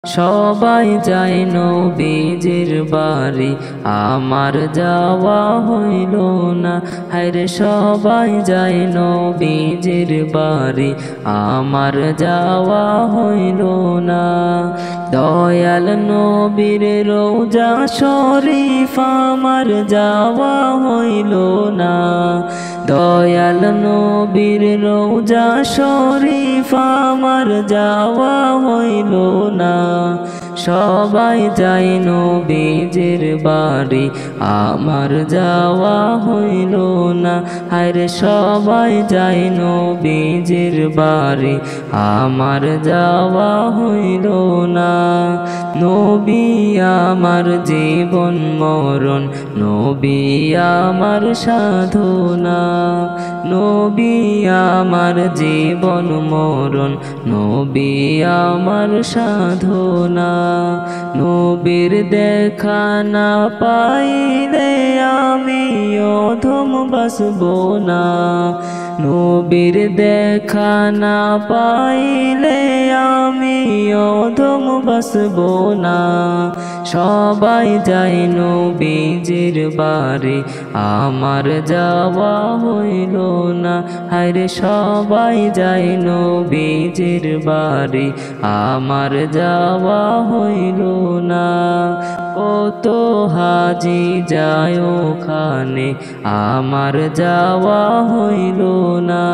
সবাই যায় নবীজির বাড়ি, আমার যাওয়া হইল না। হায়রে সবাই যায় নবীজির বাড়ি, আমার যাওয়া হইল না। দয়াল নবীর রওজা শরীফ আমার যাওয়া হইল না। দয়াল নবীর রওজা শরীফ আমার যাওয়া হইল না। সবাই যায় নবীজির বাড়ি, আমার যাওয়া হইল না। হায়রে সবাই যায় নবীজির বাড়ি, আমার যাওয়া হইল না। নবী আমার জীবন মরণ, নবী আমার সাধনা। নবী আমার জীবন মরণ, নবী আমার সাধনা। নবীর দেখা না পাইলে আমি অধম বাসব না। নবীর দেখা না পাইলে আমি অধম বাসব না। সবাই যায় নবীজির বাড়ি, আমার যাওয়া হইল না। হায়রে সবাই যায় নবীজির বাড়ি, আমার যাওয়া হইল না। কত হাজি যায় ওখানে, আমার যাওয়া হইল না।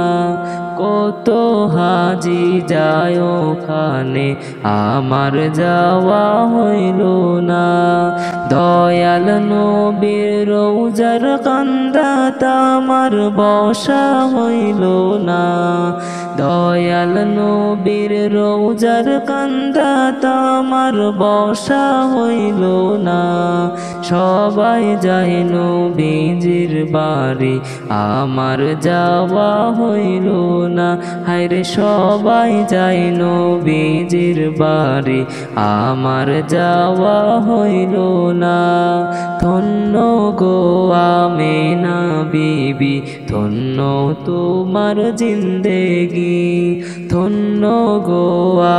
কত হাজি যায় ওখানে, আমার যাওয়া হইল না। দয়াল নবীর রওজার কান্দাত আমার বসা হইল না। দয়াল নবীর রওজার কান্দাত আমার বসা হইল না। সবাই যায় নবীজির বাড়ি, আমার যাওয়া হইল না। হায়রে সবাই যায় নবীজির বাড়ি, আমার যাওয়া হইল না। ধন্য গো আমেনা বিবি, ধন্য তোমার জিন্দেগি। ধন্য গো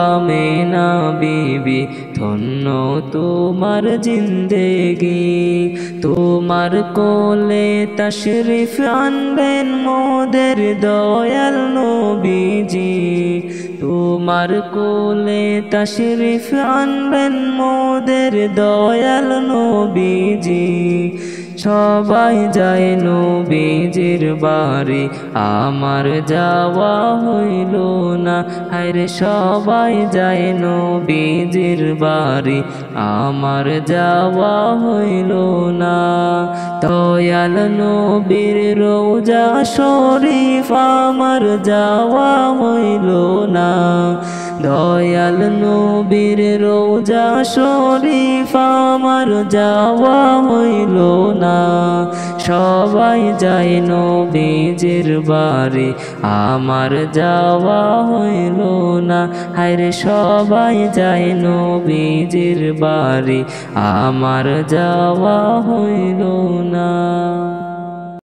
আমেনা বিবি, ধন্য তোমার জিন্দেগি। তোমার কোলে তশরিফ আনবেন মোদের দয়াল নবীজি। তোমার কোলে তশরিফ আনবেন মোদের দয়াল নবীজি। সবাই যায় নবীজির বাড়ি, আমার যাওয়া হইল না। হায়রে সবাই যায় নবীজির বাড়ি, আমার যাওয়া হইল না। দয়াল নবীর রওজা শরীফ আমার যাওয়া হইল না। দয়াল নবীর রওজা শরীফ আমার যাওয়া হইল না। সবাই যায় নবীজির বাড়ি, আমার যাওয়া হইল না। হায়রে সবাই যায় নবীজির বাড়ি, আমার যাওয়া হইল না।